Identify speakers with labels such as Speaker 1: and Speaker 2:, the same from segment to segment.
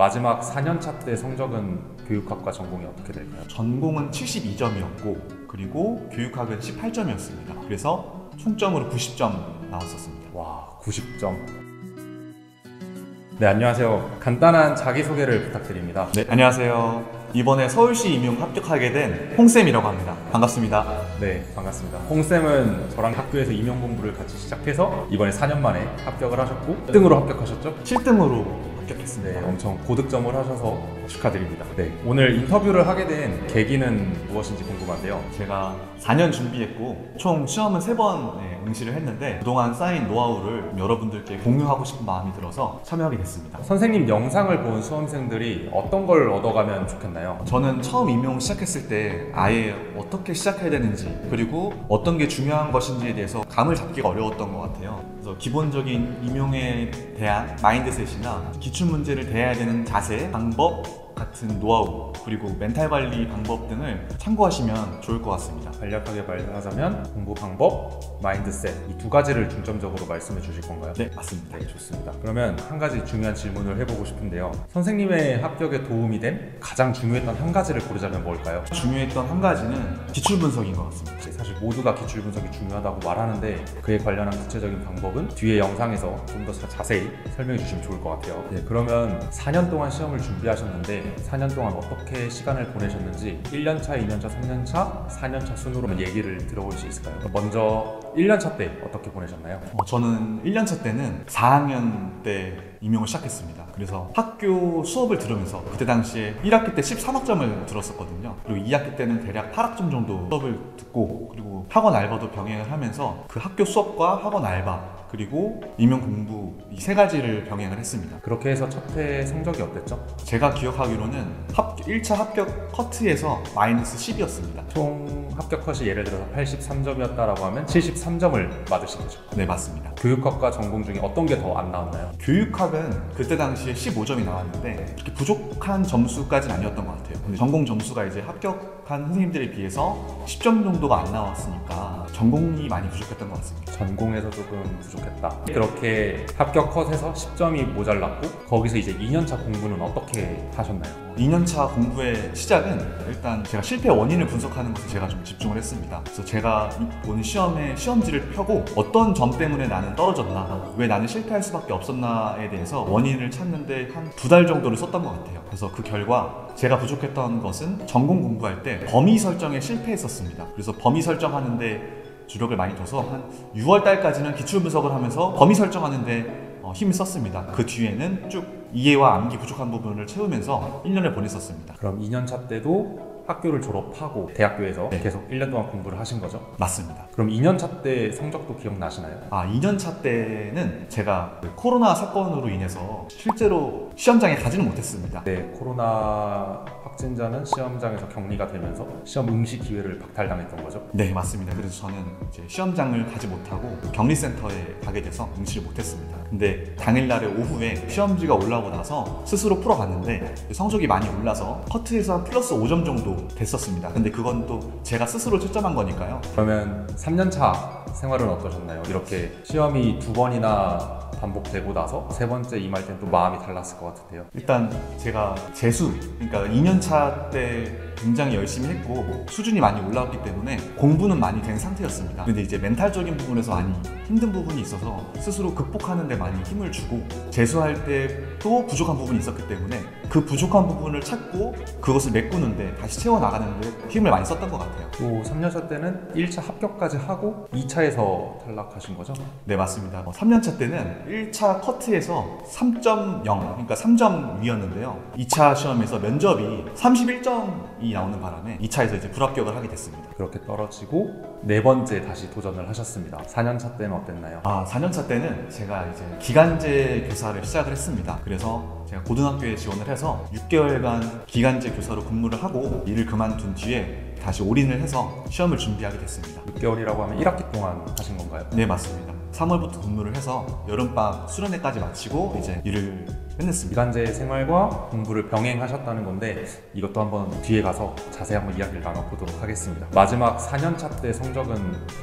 Speaker 1: 마지막 4년차 때 성적은 교육학과 전공이 어떻게 될까요?
Speaker 2: 전공은 72점이었고 그리고 교육학은 18점이었습니다. 그래서 총점으로 90점 나왔었습니다.
Speaker 1: 와, 90점. 네, 안녕하세요. 간단한 자기소개를 부탁드립니다.
Speaker 2: 네, 안녕하세요. 이번에 서울시 임용 합격하게 된 홍쌤이라고 합니다. 반갑습니다.
Speaker 1: 네, 반갑습니다. 홍쌤은 저랑 학교에서 임용 공부를 같이 시작해서 이번에 4년 만에 합격을 하셨고 1등으로 합격하셨죠?
Speaker 2: 7등으로 합격했습니다.
Speaker 1: 네, 엄청 고득점을 하셔서 축하드립니다. 네, 오늘 인터뷰를 하게 된 계기는 무엇인지 궁금한데요.
Speaker 2: 제가 4년 준비했고 총 시험은 3번 응시를 했는데 그동안 쌓인 노하우를 여러분들께 공유하고 싶은 마음이 들어서 참여하게 됐습니다.
Speaker 1: 선생님 영상을 본 수험생들이 어떤 걸 얻어가면 좋겠나요?
Speaker 2: 저는 처음 임용 시작했을 때 아예 어떻게 시작해야 되는지 그리고 어떤 게 중요한 것인지에 대해서 감을 잡기가 어려웠던 것 같아요. 그래서 기본적인 임용에 대한 마인드셋이나 기출문제를 대해야 되는 자세, 방법 같은 노하우 그리고 멘탈 관리 방법 등을 참고하시면 좋을 것 같습니다.
Speaker 1: 간략하게 말하자면 공부 방법, 마인드셋 이 두 가지를 중점적으로 말씀해 주실 건가요?
Speaker 2: 네, 맞습니다.
Speaker 1: 네, 좋습니다. 그러면 한 가지 중요한 질문을 해보고 싶은데요. 선생님의 합격에 도움이 된 가장 중요했던 한 가지를 고르자면 뭘까요?
Speaker 2: 중요했던 한 가지는 기출 분석인 것 같습니다.
Speaker 1: 사실 모두가 기출 분석이 중요하다고 말하는데 그에 관련한 구체적인 방법은 뒤에 영상에서 좀 더 자세히 설명해 주시면 좋을 것 같아요. 네, 그러면 4년 동안 시험을 준비하셨는데 4년 동안 어떻게 시간을 보내셨는지 1년차, 2년차, 3년차, 4년차 순으로 얘기를 들어볼 수 있을까요? 먼저 1년차 때 어떻게 보내셨나요?
Speaker 2: 저는 1년차 때는 4학년 때 임용을 시작했습니다. 그래서 학교 수업을 들으면서 그때 당시에 1학기 때 13학점을 들었었거든요. 그리고 2학기 때는 대략 8학점 정도 수업을 듣고 그리고 학원 알바도 병행을 하면서 그 학교 수업과 학원 알바 그리고 임용 공부 이 3가지를 병행을 했습니다.
Speaker 1: 그렇게 해서 첫 해 성적이 어땠죠?
Speaker 2: 제가 기억하기로는 1차 합격 커트에서 마이너스 10이었습니다.
Speaker 1: 총 합격 컷이 예를 들어서 83점이었다라고 하면 73점을 받으신 거죠?
Speaker 2: 네, 맞습니다.
Speaker 1: 교육학과 전공 중에 어떤 게 더 안 나왔나요?
Speaker 2: 교육학은 그때 당시에 15점이 나왔는데 그렇게 부족한 점수까지는 아니었던 것 같아요. 근데 전공 점수가 이제 합격한 선생님들에 비해서 10점 정도가 안 나왔으니까 전공이 많이 부족했던 것 같습니다.
Speaker 1: 전공에서 조금 부족했다. 그렇게 합격 컷에서 10점이 모자랐고 거기서 이제 2년차 공부는 어떻게 하셨나요?
Speaker 2: 2년차 공부의 시작은 일단 제가 실패 원인을 분석하는 것에 제가 좀 집중을 했습니다. 그래서 제가 본 시험의 시험지를 펴고 어떤 점 때문에 나는 떨어졌나, 왜 나는 실패할 수밖에 없었나에 대해서 원인을 찾는데 한 2달 정도를 썼던 것 같아요. 그래서 그 결과 제가 부족했던 것은 전공 공부할 때 범위 설정에 실패했었습니다. 그래서 범위 설정하는데 주력을 많이 둬서 한 6월 달까지는 기출 분석을 하면서 범위 설정하는데 힘을 썼습니다. 그 뒤에는 쭉 이해와 암기 부족한 부분을 채우면서 1년을 보냈었습니다.
Speaker 1: 그럼 2년차 때도 학교를 졸업하고 대학교에서 계속 1년 동안 공부를 하신 거죠?
Speaker 2: 맞습니다.
Speaker 1: 그럼 2년차 때 성적도 기억나시나요?
Speaker 2: 2년차 때는 제가 코로나 사건으로 인해서 실제로 시험장에 가지는 못했습니다.
Speaker 1: 네, 코로나 확진자는 시험장에서 격리가 되면서 시험 응시 기회를 박탈당했던 거죠?
Speaker 2: 네, 맞습니다. 그래서 저는 이제 시험장을 가지 못하고 격리센터에 가게 돼서 응시를 못했습니다. 근데 당일날의 오후에 시험지가 올라오고 나서 스스로 풀어봤는데 성적이 많이 올라서 커트에서 한 플러스 5점 정도 됐었습니다. 근데 그건 또 제가 스스로 채점한 거니까요.
Speaker 1: 그러면 3년차 생활은 어떠셨나요? 이렇게 시험이 2번이나 반복되고 나서 3번째 임할 땐 또 마음이 달랐을 것 같은데요.
Speaker 2: 일단 제가 재수, 그러니까 2년차 때 굉장히 열심히 했고 수준이 많이 올라왔기 때문에 공부는 많이 된 상태였습니다. 근데 이제 멘탈적인 부분에서 많이 힘든 부분이 있어서 스스로 극복하는 데 많이 힘을 주고 재수할 때도 부족한 부분이 있었기 때문에 그 부족한 부분을 찾고 그것을 메꾸는데 다시 채워나가는 데 힘을 많이 썼던 것 같아요.
Speaker 1: 또 3년차 때는 1차 합격까지 하고 2차에서 탈락하신 거죠?
Speaker 2: 네, 맞습니다. 3년차 때는 1차 커트에서 3.0, 그러니까 3점 위였는데요. 2차 시험에서 면접이 31점이 나오는 바람에 2차에서 이제 불합격을 하게 됐습니다.
Speaker 1: 그렇게 떨어지고 4번째 다시 도전을 하셨습니다. 4년차 때는 어땠나요?
Speaker 2: 4년차 때는 제가 이제 기간제 교사를 시작을 했습니다. 그래서 제가 고등학교에 지원을 해서 6개월간 기간제 교사로 근무를 하고 일을 그만둔 뒤에 다시 올인을 해서 시험을 준비하게 됐습니다.
Speaker 1: 6개월이라고 하면 1학기 동안 하신 건가요?
Speaker 2: 네, 맞습니다. 3월부터 근무를 해서 여름방학 수련회까지 마치고 이제 일을 끝냈습니다.
Speaker 1: 기간제 생활과 공부를 병행하셨다는 건데 이것도 한번 뒤에 가서 자세히 한번 이야기를 나눠보도록 하겠습니다. 마지막 4년차 때 성적은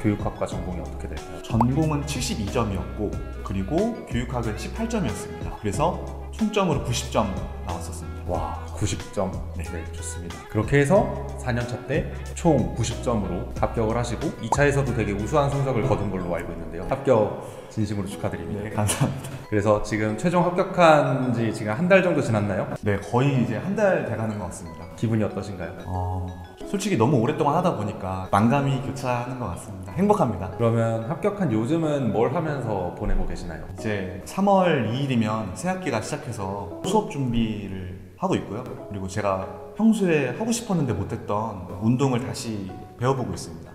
Speaker 1: 교육학과 전공이 어떻게 될까요?
Speaker 2: 전공은 72점이었고 그리고 교육학은 18점이었습니다. 그래서 총점으로 90점 나왔었습니다.
Speaker 1: 와, 90점. 네, 좋습니다. 그렇게 해서 4년차 때 총 90점으로 합격을 하시고 2차에서도 되게 우수한 성적을 거둔 걸로 알고 있는데요. 합격 진심으로 축하드립니다.
Speaker 2: 네, 감사합니다.
Speaker 1: 그래서 지금 최종 합격한 지 지금 한 달 정도 지났나요?
Speaker 2: 네, 거의 이제 한 달 돼가는 것 같습니다.
Speaker 1: 기분이 어떠신가요?
Speaker 2: 솔직히 너무 오랫동안 하다 보니까 만감이 교차하는 것 같습니다. 행복합니다.
Speaker 1: 그러면 합격한 요즘은 뭘 하면서 보내고 계시나요?
Speaker 2: 이제 3월 2일이면 새학기가 시작해서 수업 준비를 하고 있고요. 그리고 제가 평소에 하고 싶었는데 못했던 운동을 다시 배워보고 있습니다.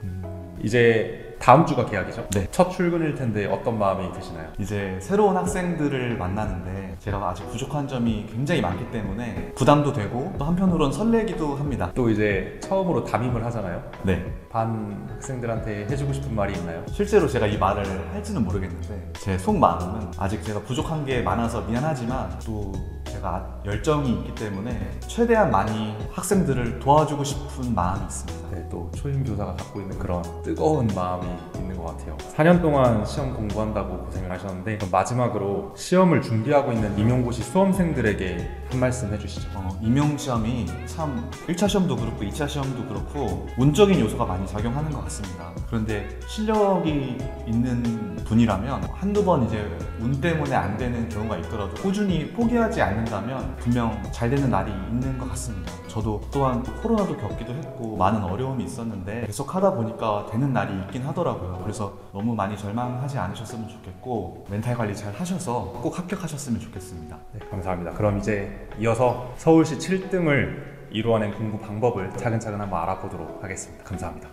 Speaker 1: 이제 다음 주가 개학이죠?
Speaker 2: 네.
Speaker 1: 첫 출근일 텐데 어떤 마음이 드시나요?
Speaker 2: 이제 새로운 학생들을 만나는데 제가 아직 부족한 점이 굉장히 많기 때문에 부담도 되고 또 한편으론 설레기도 합니다.
Speaker 1: 또 이제 처음으로 담임을 하잖아요.
Speaker 2: 네.
Speaker 1: 반 학생들한테 해주고 싶은 말이 있나요?
Speaker 2: 실제로 제가 이 말을 할지는 모르겠는데 제 속마음은 아직 제가 부족한 게 많아서 미안하지만 또 제가 열정이 있기 때문에 최대한 많이 학생들을 도와주고 싶은 마음이 있습니다.
Speaker 1: 네, 또 초임 교사가 갖고 있는 그런 뜨거운 마음이 있는 것 같아요. 4년 동안 시험 공부한다고 고생을 하셨는데 그럼 마지막으로 시험을 준비하고 있는 임용고시 수험생들에게 한 말씀 해주시죠.
Speaker 2: 임용시험이 참 1차 시험도 그렇고 2차 시험도 그렇고 운적인 요소가 많이 작용하는 것 같습니다. 그런데 실력이 있는 분이라면 한두 번 이제 운 때문에 안 되는 경우가 있더라도 꾸준히 포기하지 않는다면 분명 잘 되는 날이 있는 것 같습니다. 저도 또한 코로나도 겪기도 했고 많은 어려움이 있었는데 계속 하다 보니까 되는 날이 있긴 하더라고요. 그래서 너무 많이 절망하지 않으셨으면 좋겠고 멘탈 관리 잘 하셔서 꼭 합격하셨으면 좋겠습니다.
Speaker 1: 네, 감사합니다. 그럼 이제 이어서 서울시 7등을 이루어낸 공부 방법을 차근차근 한번 알아보도록 하겠습니다. 감사합니다.